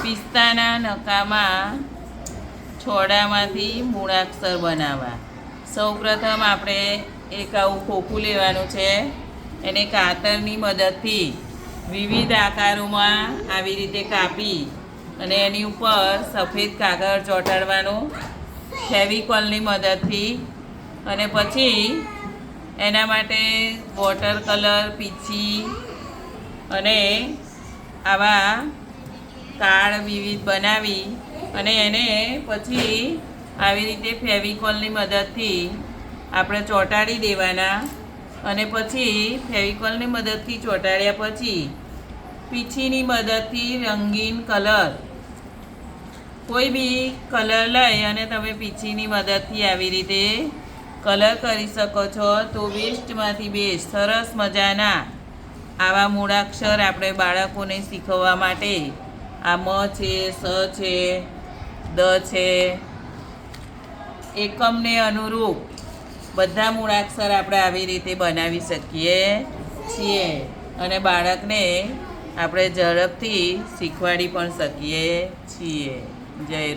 પિસ્તાના નકામાં છોડામાંથી મૂળાક્ષર બનાવવા. સૌપ્રથમ આપણે એક આવું ખોખું લેવાનું છે. એને કાતરની મદદથી વિવિધ આકારોમાં આવી રીતે કાપી અને એની ઉપર સફેદ કાગળ ચોંટાડવાનું ફેવિકોલની મદદથી. અને પછી એના માટે વોટર કલર, પીંછી અને આવા કાર્ડ વિવિધ બનાવી અને એને પછી આવી રીતે ફેવિકોલની મદદથી આપણે ચોંટાડી દેવાના. અને પછી ફેવિકોલની મદદથી ચોંટાડ્યા પછી પીંછીની મદદથી રંગીન કલર, કોઈ બી કલર લઈ અને તમે પીંછીની મદદથી આવી રીતે કલર કરી શકો છો. તો વેસ્ટમાંથી બેસ્ટ સરસ મજાના આવા મૂળાક્ષર આપણે બાળકોને શીખવવા માટે આ મ છે, સ છે, દ છે, એકમને અનુરૂપ બધા મૂળાક્ષર આપણે આવી રીતે બનાવી શકીએ છીએ. અને બાળકને આપણે ઝડપથી શીખવાડી પણ શકીએ છીએ. જય રામ.